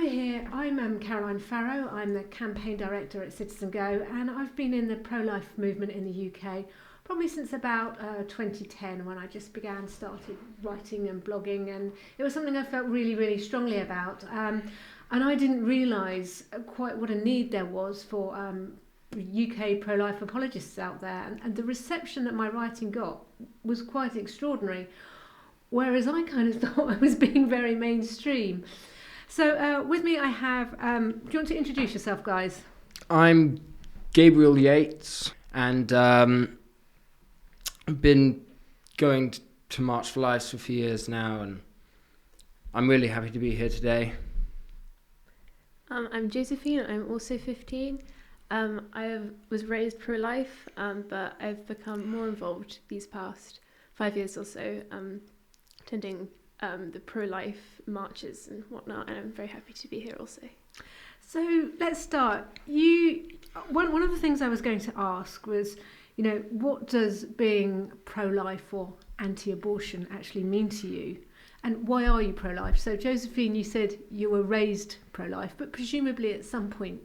over here, I'm Caroline Farrow. I'm the campaign director at Citizen Go, and I've been in the pro-life movement in the UK probably since about 2010, when I just started writing and blogging, and it was something I felt really, really strongly about. And I didn't realise quite what a need there was for UK pro-life apologists out there, and the reception that my writing got was quite extraordinary, whereas I kind of thought I was being very mainstream. So with me I have, do you want to introduce yourself, guys? I'm Gabriel Yates, and I've been going to March for Lives for a few years now, and I'm really happy to be here today. I'm Josephine. I'm also 15. I was raised pro-life, but I've become more involved these past 5 years or so, attending the pro-life marches and whatnot, and I'm very happy to be here also. So let's start. One of the things I was going to ask was, what does being pro-life or anti-abortion actually mean to you? And why are you pro-life? So Josephine, you said you were raised pro-life, but presumably at some point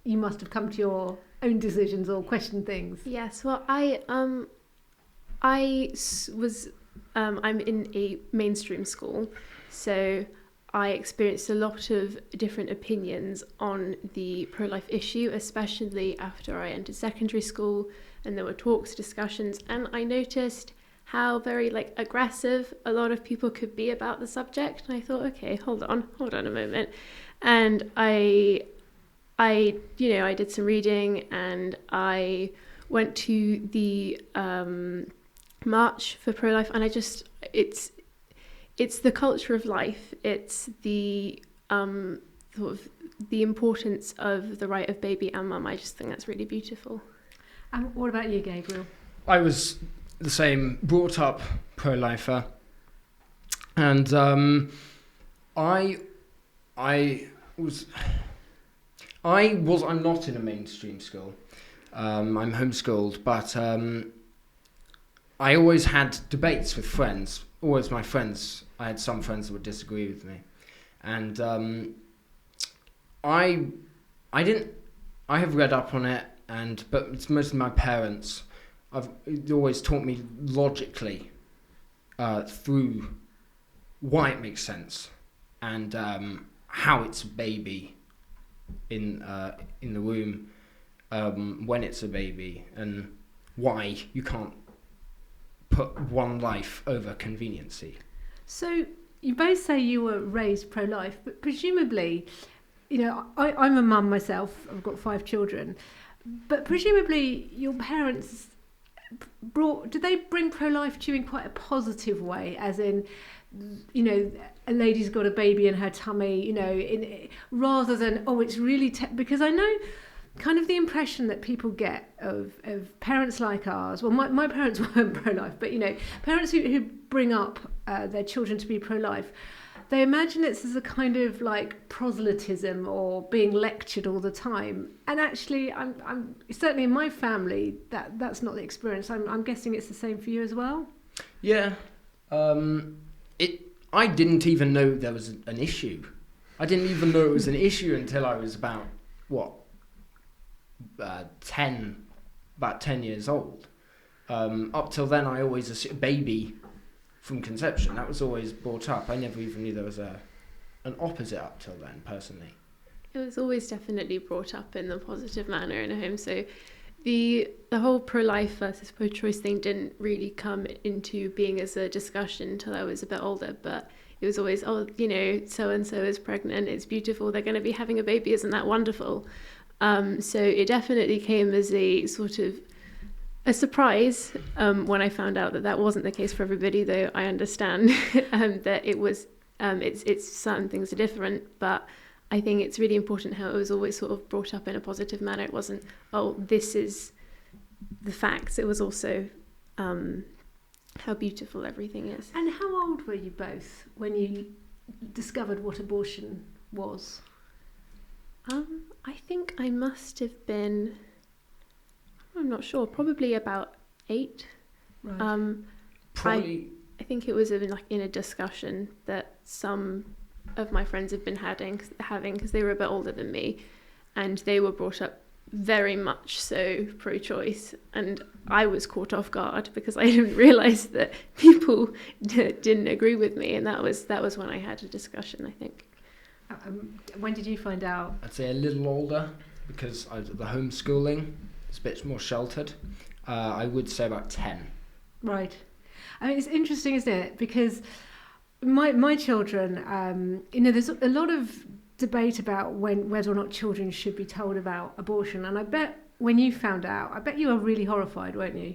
you must have come to your own decisions or questioned things. Yes, well, I'm in a mainstream school, so I experienced a lot of different opinions on the pro-life issue, especially after I entered secondary school, and there were talks, discussions, and I noticed how very aggressive a lot of people could be about the subject. And I thought, okay, hold on a moment. And I did some reading, and I went to the March for pro-life, and it's the culture of life. It's the sort of the importance of the right of baby and mum. I just think that's really beautiful. And what about you, Gabriel? I was the same, brought up pro-lifer, and I'm not in a mainstream school. I'm homeschooled, but I always had debates with friends. Always my friends. I had some friends that would disagree with me, and I have read up on it, but it's mostly my parents. It always taught me logically through why it makes sense, and how it's a baby in the womb, when it's a baby, and why you can't put one life over conveniency. So you both say you were raised pro-life, but presumably, I'm a mum myself. I've got 5 children, but presumably your parents did they bring pro-life to you in quite a positive way, as in, a lady's got a baby in her tummy, rather than, it's really because I know kind of the impression that people get of parents like ours. Well, my parents weren't pro-life, but parents who bring up their children to be pro-life, they imagine it's as a kind of proselytism or being lectured all the time. And actually, I'm certainly in my family that's not the experience. I'm guessing it's the same for you as well. Yeah, I didn't even know there was an issue. I didn't even know it was an issue until I was about 10 years old. Up till then, I always assumed baby from conception. That was always brought up. I never even knew there was an opposite up till then, personally. It was always definitely brought up in a positive manner in a home. So the whole pro-life versus pro-choice thing didn't really come into being as a discussion until I was a bit older. But it was always, so-and-so is pregnant. It's beautiful. They're going to be having a baby. Isn't that wonderful? So it definitely came as a sort of a surprise when I found out that wasn't the case for everybody, though I understand that it was, it's certain things are different, but I think it's really important how it was always sort of brought up in a positive manner. It wasn't, this is the facts. It was also how beautiful everything is. And how old were you both when you discovered what abortion was? I think I must have been, I'm not sure, probably about 8. Right. Probably. I think it was in a discussion that some of my friends have been having, because they were a bit older than me, and they were brought up very much so pro-choice, and I was caught off guard because I didn't realise that people didn't agree with me, and that was when I had a discussion, I think. When did you find out? I'd say a little older, because the homeschooling is a bit more sheltered. I would say about 10. Right. I mean, it's interesting, isn't it? Because my children, there's a lot of debate about whether or not children should be told about abortion, and I bet when you found out, I bet you were really horrified, weren't you?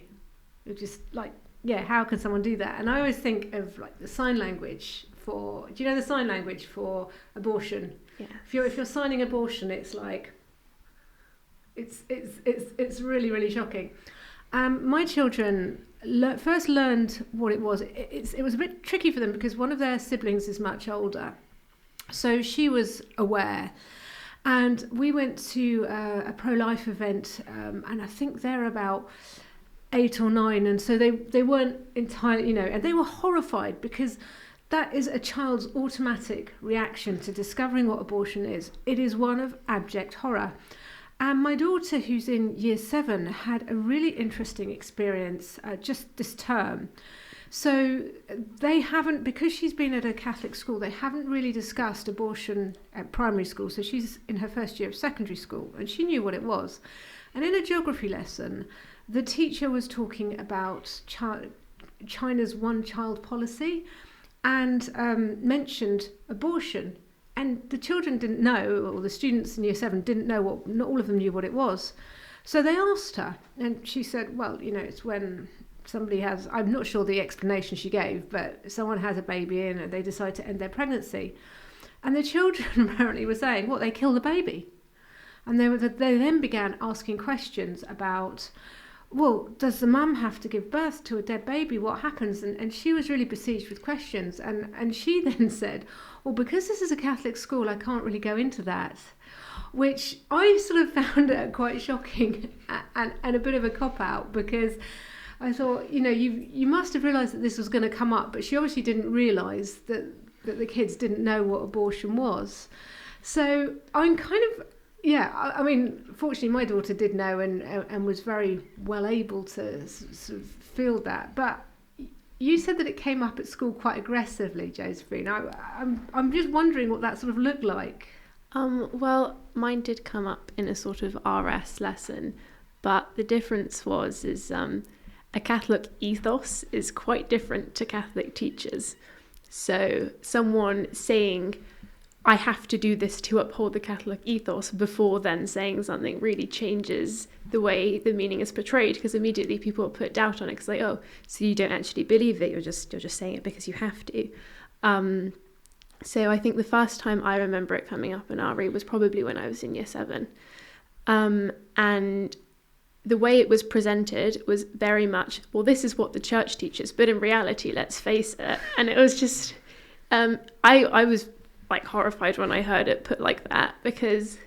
You're just like, yeah, how can someone do that? And I always think of like the sign language for, do you know the sign language for abortion? Yeah. If you're signing abortion, it's like, it's really, really shocking. My children first learned what it was. It was a bit tricky for them because one of their siblings is much older. So she was aware. And we went to a ProLife event, and I think they're about 8 or 9. And so they weren't entirely, and they were horrified because that is a child's automatic reaction to discovering what abortion is. It is one of abject horror. And my daughter, who's in year 7, had a really interesting experience just this term. So they haven't, because she's been at a Catholic school, they haven't really discussed abortion at primary school. So she's in her first year of secondary school, and she knew what it was. And in a geography lesson, the teacher was talking about China's one-child policy and mentioned abortion. And the children didn't know, or the students in year 7 didn't know not all of them knew what it was. So they asked her, and she said, well, it's when somebody has, I'm not sure the explanation she gave, but someone has a baby in and they decide to end their pregnancy. And the children apparently were saying, they kill the baby. And they then began asking questions about, well, does the mum have to give birth to a dead baby? What happens? And she was really besieged with questions. And she then said, well, because this is a Catholic school, I can't really go into that, which I sort of found quite shocking and a bit of a cop-out, because I thought, you must have realised that this was going to come up, but she obviously didn't realise that the kids didn't know what abortion was. So I'm kind of, I mean, fortunately my daughter did know and was very well able to sort of feel that. But you said that it came up at school quite aggressively, Josephine. I'm just wondering what that sort of looked like. Well, mine did come up in a sort of RS lesson, but the difference is a Catholic ethos is quite different to Catholic teachers. So someone saying, I have to do this to uphold the Catholic ethos before then saying something really changes the way the meaning is portrayed, because immediately people put doubt on it because so you don't actually believe it, you're just saying it because you have to. So I think the first time I remember it coming up in RE was probably when I was in year 7. And the way it was presented was very much, well, this is what the church teaches, but in reality, let's face it. And it was just, I was like horrified when I heard it put like that, because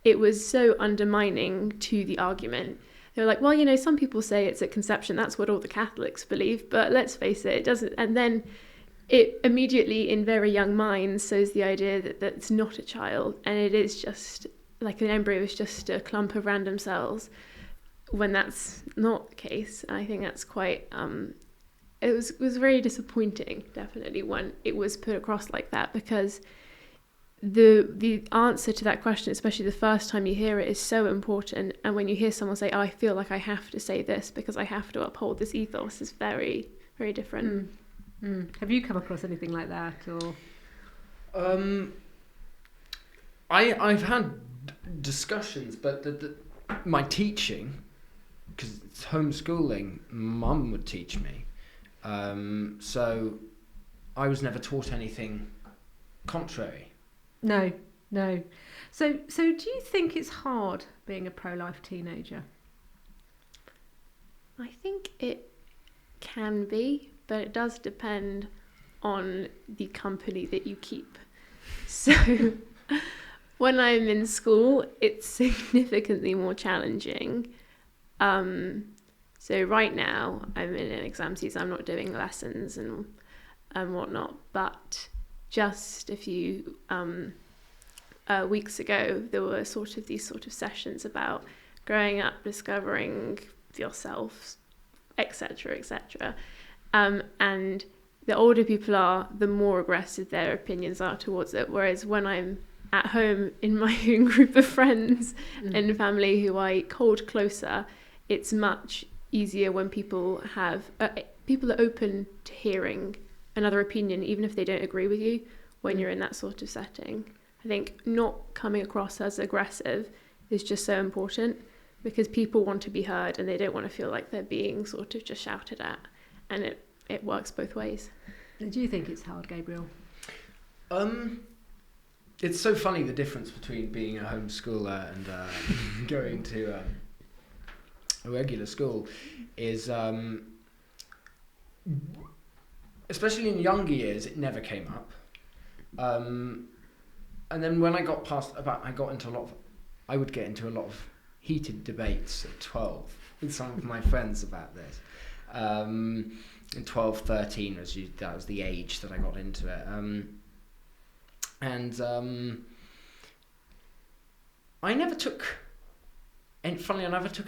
it was so undermining to the argument. They were like, well, some people say it's at conception, that's what all the Catholics believe, but let's face it, it doesn't. And then it immediately, in very young minds, sows the idea that it's not a child, and it is just like an embryo is just a clump of random cells, when that's not the case. And I think that's quite it was very disappointing, definitely, when it was put across like that, because the answer to that question, especially the first time you hear it, is so important. And when you hear someone say, I feel like I have to say this because I have to uphold this ethos, is very, very different. Have you come across anything like that, or? I've had discussions, but my teaching, because it's homeschooling, Mum would teach me. So I was never taught anything contrary. No. So do you think it's hard being a pro-life teenager? I think it can be, but it does depend on the company that you keep. So when I'm in school, it's significantly more challenging. So right now I'm in an exam season, I'm not doing lessons and whatnot, but just a few weeks ago, there were these sessions about growing up, discovering yourself, etc., etc. And the older people are, the more aggressive their opinions are towards it. Whereas when I'm at home in my own group of friends and family who I hold closer, it's much easier when people are open to hearing another opinion, even if they don't agree with you, when you're in that sort of setting. I think not coming across as aggressive is just so important, because people want to be heard and they don't want to feel like they're being sort of just shouted at, and it works both ways. Do you think it's hard, Gabriel? It's so funny, the difference between being a homeschooler and going to a regular school is, especially in younger years, it never came up. And then when I got I would get into a lot of heated debates at 12 with some of my friends about this. In 12, 13, that was the age that I got into it. I never took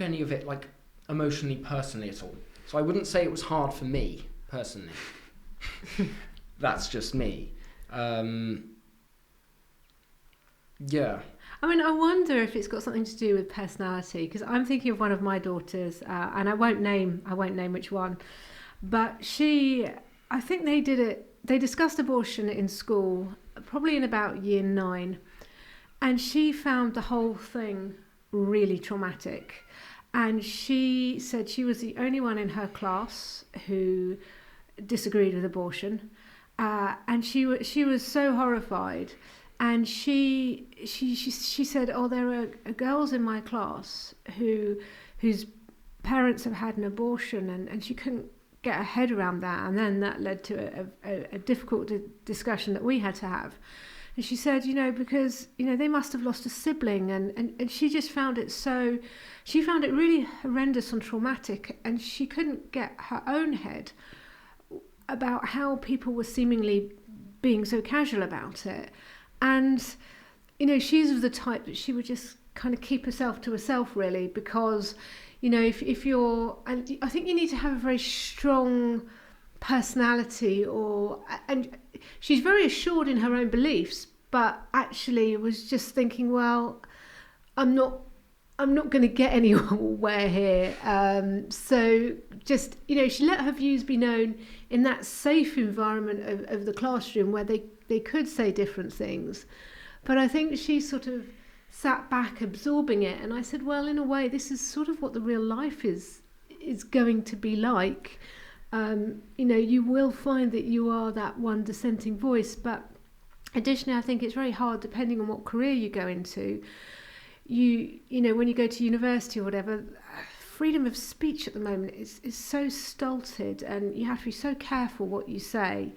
any of it like emotionally, personally at all. So I wouldn't say it was hard for me personally. That's just me. Yeah. I mean, I wonder if it's got something to do with personality, because I'm thinking of one of my daughters, and I won't name which one, but I think they discussed abortion in school, probably in about year 9, and she found the whole thing really traumatic. And she said she was the only one in her class who disagreed with abortion, and she was so horrified. And she said, "Oh, there are girls in my class whose parents have had an abortion," and she couldn't get her head around that. And then that led to a difficult discussion that we had to have. And she said, because they must have lost a sibling, and she just found it really horrendous and traumatic, and she couldn't get her own head about how people were seemingly being so casual about it. And, she's of the type that she would just kind of keep herself to herself, really, because, if you're... And I think you need to have a very strong personality, and she's very assured in her own beliefs, but actually was just thinking, well, I'm not going to get anywhere here. So just, she let her views be known in that safe environment of the classroom where they could say different things. But I think she sort of sat back absorbing it. And I said, well, in a way, this is sort of what the real life is going to be like. You will find that you are that one dissenting voice. But additionally, I think it's very hard, depending on what career you go into. When you go to university or whatever, freedom of speech at the moment is so stilted, and you have to be so careful what you say,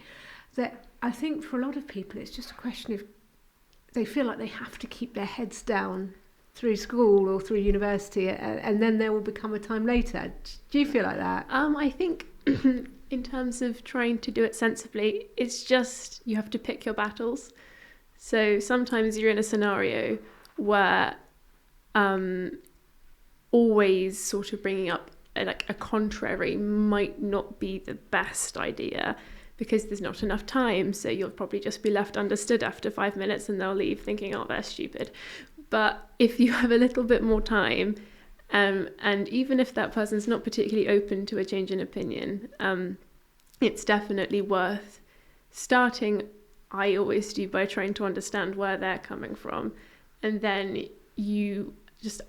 that I think for a lot of people it's just a question of they feel like they have to keep their heads down through school or through university, and then there will become a time later. Do you feel like that? I think in terms of trying to do it sensibly, it's just you have to pick your battles. So sometimes you're in a scenario where always sort of bringing up a contrary might not be the best idea, because there's not enough time, so you'll probably just be left understood after 5 minutes and they'll leave thinking, oh, they're stupid. But if you have a little bit more time, and even if that person's not particularly open to a change in opinion, it's definitely worth starting. I always do by trying to understand where they're coming from, and then you just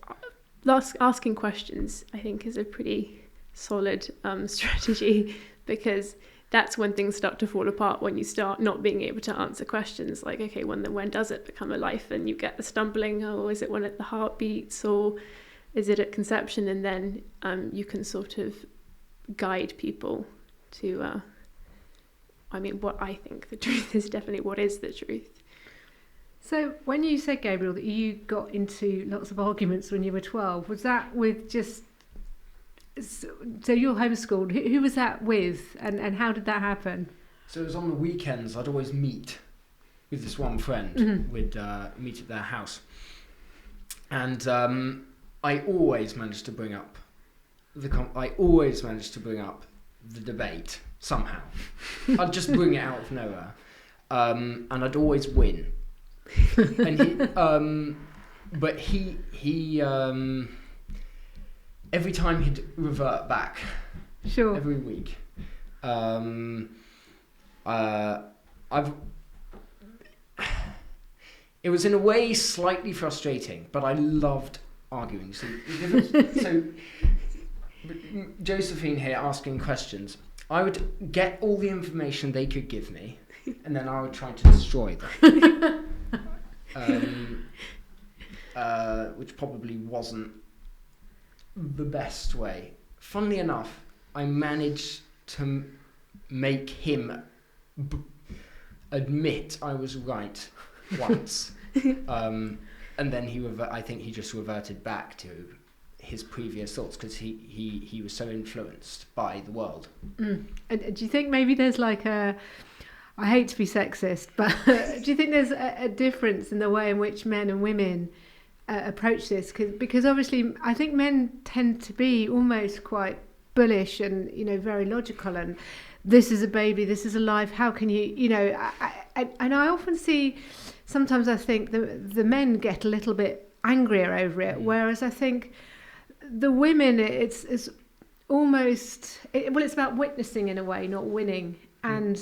asking questions, I think, is a pretty solid strategy, because that's when things start to fall apart, when you start not being able to answer questions like, okay, when does it become a life? And you get the stumbling, is it when the heart beats, or is it at conception? And then you can sort of guide people to, what I think the truth is, definitely what is the truth. So when you said, Gabriel, that you got into lots of arguments when you were 12, was that with just... So you're homeschooled. Who was that with, and how did that happen? So it was on the weekends. I'd always meet with this one friend. Mm-hmm. We'd meet at their house, and I always managed to bring up the debate somehow. I'd just bring it out of nowhere, and I'd always win. And he every time he'd revert back. Sure. Every week. It was in a way slightly frustrating, but I loved arguing. So Josephine here asking questions. I would get all the information they could give me, and then I would try to destroy them. Which probably wasn't the best way. Funnily enough, I managed to make him admit I was right once, and then I think he just reverted back to his previous thoughts because he was so influenced by the world. And do you think maybe there's like I hate to be sexist, but do you think there's a difference in the way in which men and women approach this? Because obviously I think men tend to be almost quite bullish and, you know, very logical, and this is a baby, this is alive, how can you, you know, and I often see, sometimes I think the men get a little bit angrier over it, whereas I think the women, it's almost, it's about witnessing in a way, not winning. And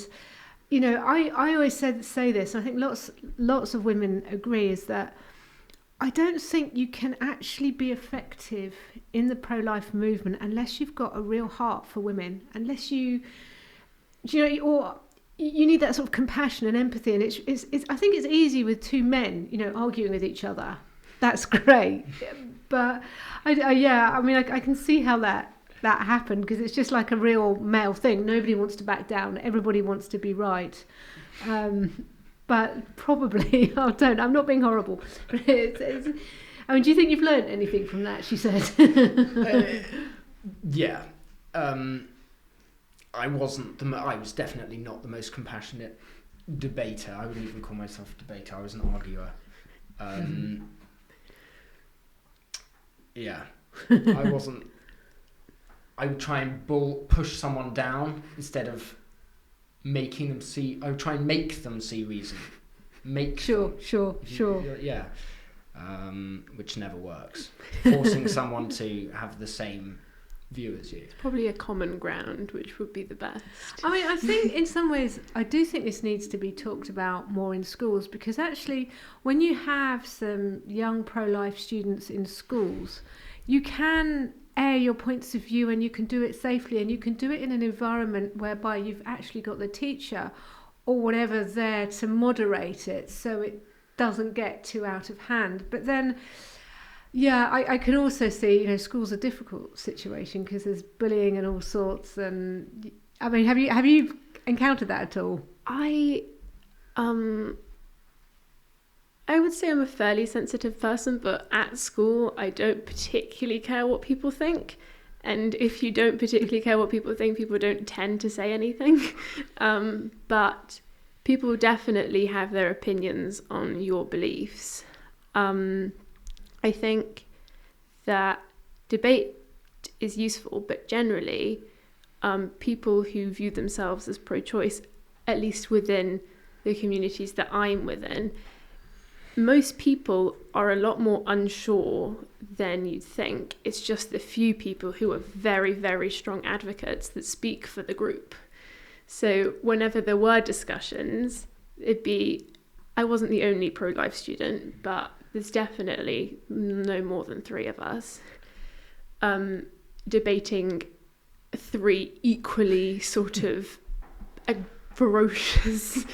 you know, I always say this, and I think lots of women agree, is that I don't think you can actually be effective in the pro-life movement unless you've got a real heart for women, unless you know, or you need that sort of compassion and empathy. And it's I think it's easy with two men, you know, arguing with each other. That's great, but I can see how that happened, because it's just like a real male thing. Nobody wants to back down. Everybody wants to be right. But probably, I'm not being horrible. I mean, do you think you've learned anything from that, she said? Yeah. I was definitely not the most compassionate debater. I wouldn't even call myself a debater. I was an arguer. Yeah. I wasn't. I would try and push someone down instead of making them see. I would try and make them see reason. Sure. Yeah. Which never works. Forcing someone to have the same view as you. It's probably a common ground, which would be the best. I mean, I think in some ways, I do think this needs to be talked about more in schools, because actually, when you have some young pro-life students in schools, you can air your points of view, and you can do it safely, and you can do it in an environment whereby you've actually got the teacher or whatever there to moderate it, so it doesn't get too out of hand. But then, yeah, I can also see, you know, school's a difficult situation because there's bullying and all sorts. And I mean, have you encountered that at all? I would say I'm a fairly sensitive person, but at school I don't particularly care what people think. And if you don't particularly care what people think, people don't tend to say anything. But people definitely have their opinions on your beliefs. I think that debate is useful, but generally, people who view themselves as pro-choice, at least within the communities that I'm within, most people are a lot more unsure than you'd think. It's just the few people who are very, very strong advocates that speak for the group. So whenever there were discussions, I wasn't the only pro-life student, but there's definitely no more than 3 of us debating 3 equally sort of ferocious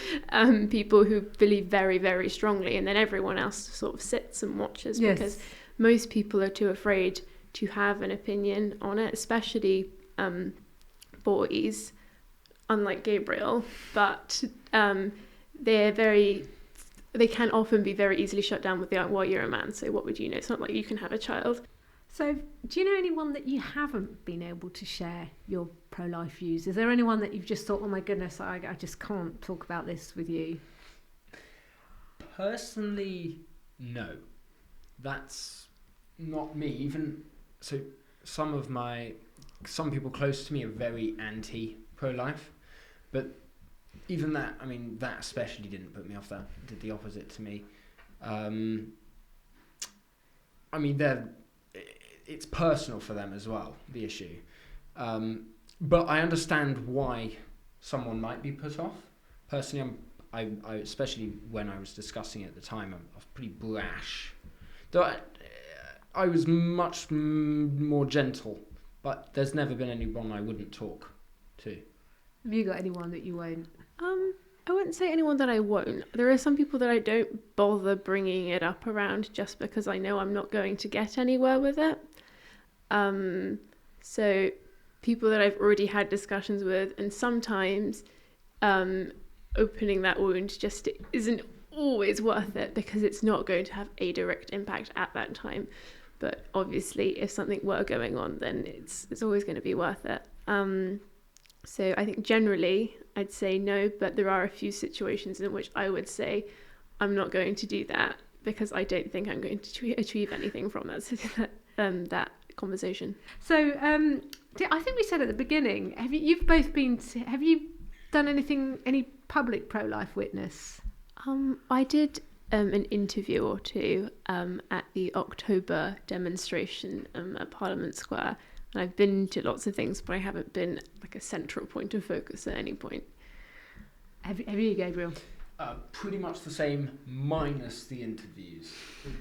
people who believe very, very strongly, and then everyone else sort of sits and watches. Yes. Because most people are too afraid to have an opinion on it, especially boys, unlike Gabriel, but they can often be very easily shut down with the, well, you're a man, so what would you know? It's not like you can have a child. So do you know anyone that you haven't been able to share your pro-life views? Is there anyone that you've just thought, oh my goodness, I just can't talk about this with you? Personally, no. That's not me. Even so, some people close to me are very anti-pro-life, but even that, I mean, that especially didn't put me off. That did the opposite to me. I mean, it's personal for them as well, the issue. But I understand why someone might be put off. Personally, I especially when I was discussing it at the time, I was pretty brash. Though I was much more gentle, but there's never been anyone I wouldn't talk to. Have you got anyone that you won't? I wouldn't say anyone that I won't. There are some people that I don't bother bringing it up around just because I know I'm not going to get anywhere with it. So people that I've already had discussions with, and sometimes opening that wound just isn't always worth it because it's not going to have a direct impact at that time. But obviously, if something were going on, then it's always going to be worth it. So I think generally I'd say no, but there are a few situations in which I would say I'm not going to do that because I don't think I'm going to achieve anything from that conversation. So I think we said at the beginning, have you done any public pro-life witness? I did an interview or two at the October demonstration at Parliament Square. And I've been to lots of things, but I haven't been like a central point of focus at any point. Have you, Gabriel? Pretty much the same, minus the interviews.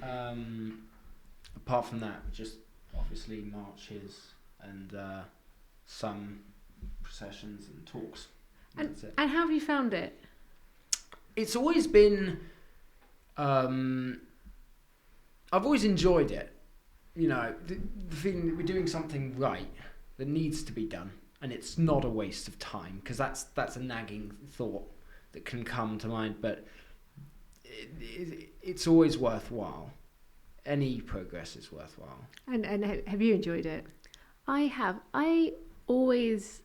Apart from that, just obviously marches and some processions and talks. And that's it. And how have you found it? It's always been... I've always enjoyed it. You know, the feeling that we're doing something right that needs to be done, and it's not a waste of time, because that's a nagging thought that can come to mind, but it's always worthwhile. Any progress is worthwhile. And have you enjoyed it? I have. I always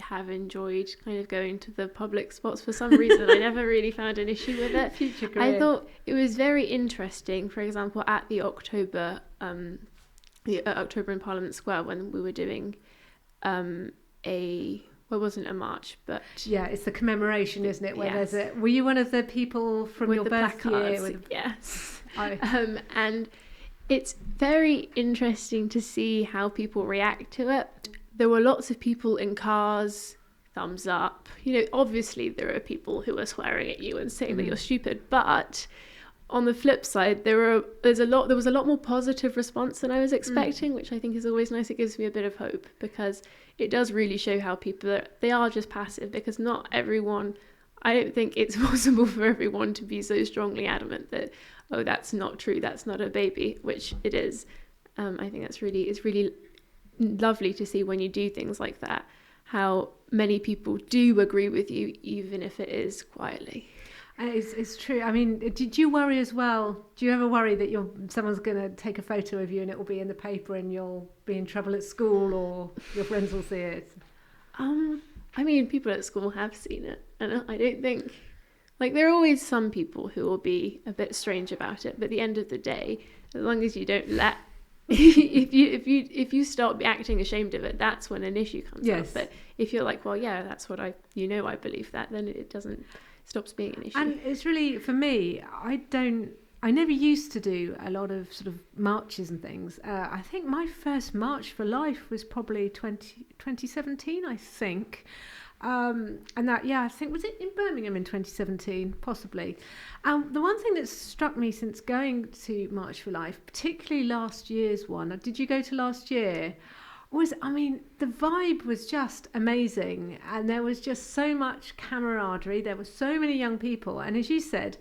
have enjoyed kind of going to the public spots for some reason. I never really found an issue with it. Future career. I thought it was very interesting, for example, at the October in Parliament Square when we were doing it wasn't a march, but yeah, it's the commemoration, isn't it? Where yes. were you one of the people from with your the birth placards? year? Yes. Oh. And it's very interesting to see how people react to it. There were lots of people in cars, thumbs up. You know, obviously there are people who are swearing at you and saying that you're stupid, but on the flip side, there was a lot more positive response than I was expecting, which I think is always nice. It gives me a bit of hope because it does really show how people they are just passive, because not everyone, I don't think it's possible for everyone to be so strongly adamant that, oh, that's not true, that's not a baby, which it is. I think it's really lovely to see when you do things like that, how many people do agree with you, even if it is quietly. It's true. I mean, did you worry as well? Do you ever worry that someone's going to take a photo of you and it will be in the paper and you'll be in trouble at school or your friends will see it? I mean, people at school have seen it, and I don't think... there are always some people who will be a bit strange about it, but at the end of the day, as long as you don't let... if you start acting ashamed of it, that's when an issue comes up. But if you're like, well, yeah, that's what I believe that, then it stops being an issue. And it's really, for me, I never used to do a lot of sort of marches and things. I think my first March for Life was probably 2017, I think. And that, I think, was it in Birmingham in 2017, possibly. The one thing that's struck me since going to March for Life, particularly last year's one, did you go to last year? The vibe was just amazing, and there was just so much camaraderie. There were so many young people, and as you said,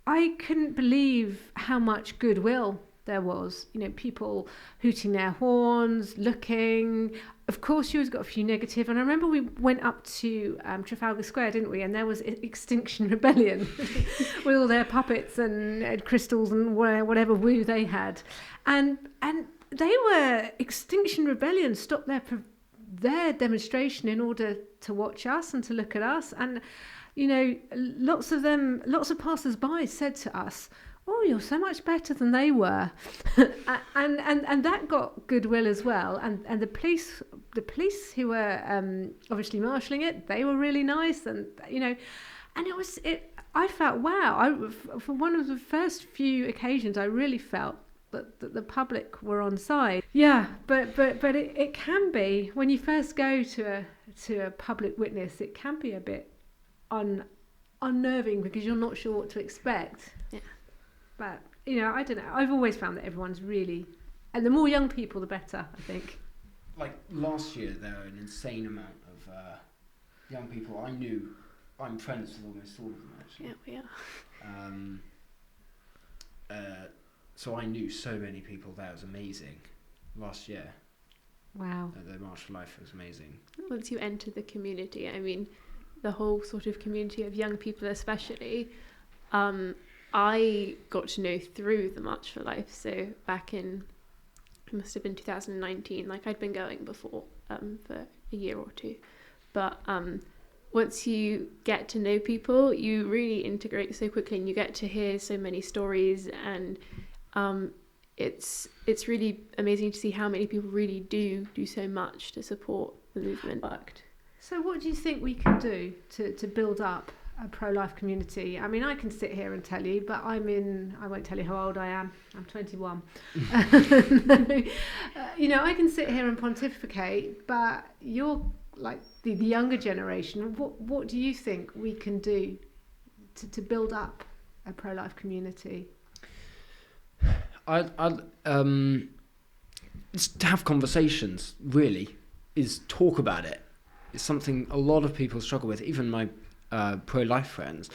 I couldn't believe how much goodwill there was. You know, people hooting their horns, looking. Of course, you always got a few negative. And I remember we went up to Trafalgar Square, didn't we? And there was Extinction Rebellion with all their puppets and crystals and whatever woo they had, and they were Extinction Rebellion stopped their demonstration in order to watch us and to look at us, and lots of passers-by said to us, "Oh, you're so much better than they were," and that got goodwill as well. And the police who were obviously marshalling it, they were really nice, and and it. I felt wow. For one of the first few occasions, I really felt that the public were on side. Yeah, but it can be when you first go to a public witness, it can be a bit unnerving because you're not sure what to expect. Yeah. But I don't know. I've always found that everyone's really, and the more young people, the better. I think. Like last year, there were an insane amount of young people I knew. I'm friends with almost all of them actually. Yeah, we are. So I knew so many people there. It was amazing. Last year. Wow. The March for Life was amazing. Once you enter the community, I mean, the whole sort of community of young people especially, I got to know through the March for Life. So back in, it must have been 2019, like I'd been going before for a year or two. But once you get to know people, you really integrate so quickly and you get to hear so many stories, and it's really amazing to see how many people really do so much to support the movement. So what do you think we can do to build up a pro-life community? I mean, I can sit here and tell you, but I won't tell you how old I am. I'm 21. I can sit here and pontificate, but you're like the younger generation. What do you think we can do to build up a pro-life community? Just to have conversations, really, is talk about it. It's something a lot of people struggle with, even my pro-life friends.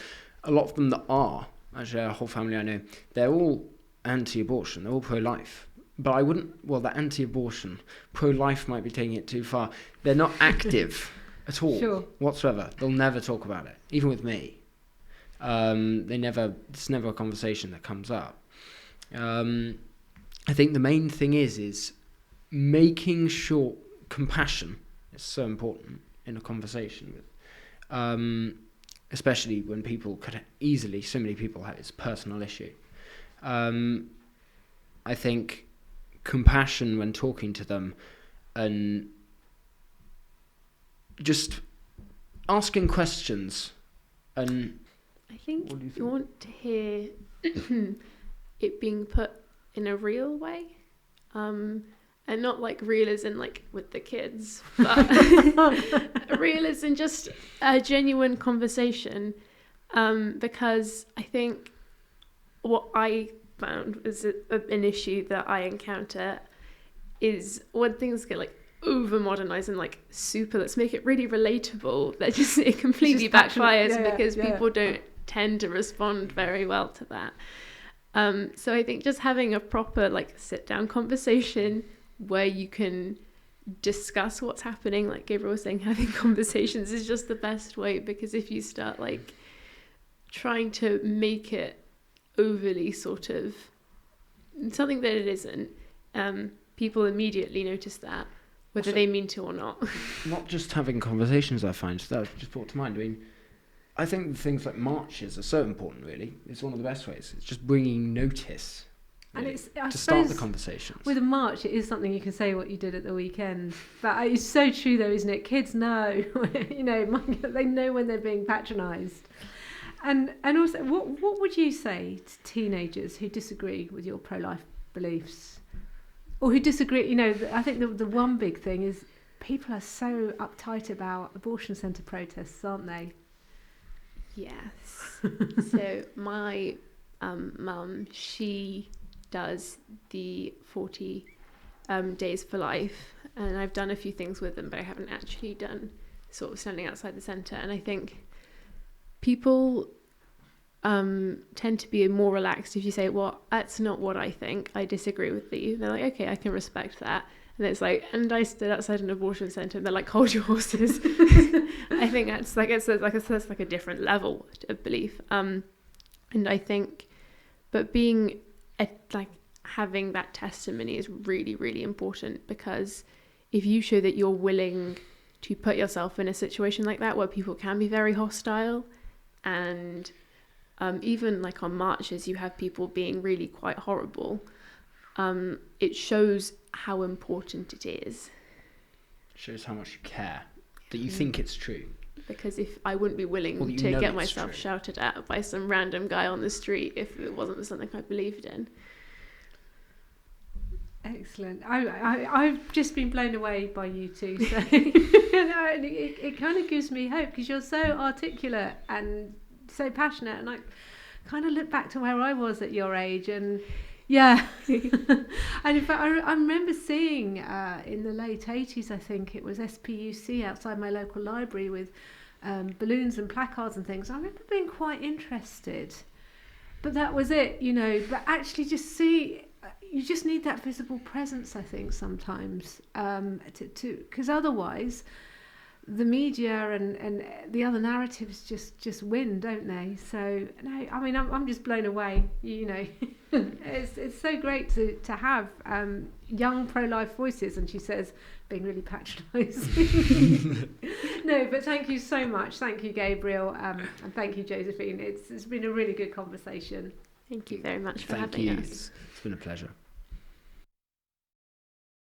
A lot of them that are, actually a whole family I know, they're all anti-abortion, they're all pro-life. But I wouldn't, they're anti-abortion. Pro-life might be taking it too far. They're not active at all, whatsoever. They'll never talk about it, even with me. It's never a conversation that comes up. I think the main thing is making sure compassion is so important in a conversation with, especially when people could easily, so many people have it's a personal issue. I think compassion when talking to them and just asking questions, and I think you want to hear it being put in a real way, and not like real as in like with the kids, but real as in just a genuine conversation, because I think what I found is an issue that I encounter is when things get like over modernized and like super, let's make it really relatable, that just it completely backfires because people don't tend to respond very well to that. So I think just having a proper like sit down conversation where you can discuss what's happening, like Gabriel was saying, having conversations is just the best way, because if you start like trying to make it overly sort of something that it isn't, people immediately notice that, whether they mean to or not. Not just having conversations, I find. So that was just brought to mind. I mean, I think things like marches are so important, really. It's one of the best ways. It's just bringing notice, really, and it's to start the conversations. With a march, it is something you can say what you did at the weekend. But it's so true, though, isn't it? Kids know, they know when they're being patronised. And also, what would you say to teenagers who disagree with your pro-life beliefs? Or who disagree, I think the one big thing is people are so uptight about abortion centre protests, aren't they? Yes. So my mum, she does the 40 days for life, and I've done a few things with them, but I haven't actually done sort of standing outside the centre. And I think people tend to be more relaxed if you say, well, that's not what I think, I disagree with you. They're like, okay, I can respect that. And it's like, and I stood outside an abortion centre, and they're like, hold your horses. I think that's like, it's like a different level of belief. And I think, but being like having that testimony is really, really important, because if you show that you're willing to put yourself in a situation like that where people can be very hostile, and even like on marches, you have people being really quite horrible. It shows how important it is. Shows how much you care, that you think it's true. Because if I wouldn't be willing Well, to get myself shouted at by some random guy on the street if it wasn't something I believed in. Excellent. I've just been blown away by you two. So it kind of gives me hope, because you're so articulate and so passionate, and I kind of look back to where I was at your age, and yeah. And in fact, I remember seeing in the late 80s, I think it was SPUC outside my local library with balloons and placards and things. I remember being quite interested, but that was it, you know. But actually just you just need that visible presence, I think, sometimes, because otherwise the media and the other narratives just win, don't they? So no, I mean, I'm just blown away, you know. It's so great to have young pro-life voices. And she says, being really patronising. No, but thank you so much. Thank you, Gabriel, and thank you, Josephine. It's been a really good conversation. Thank you very much for Thank having you. us. It's been a pleasure.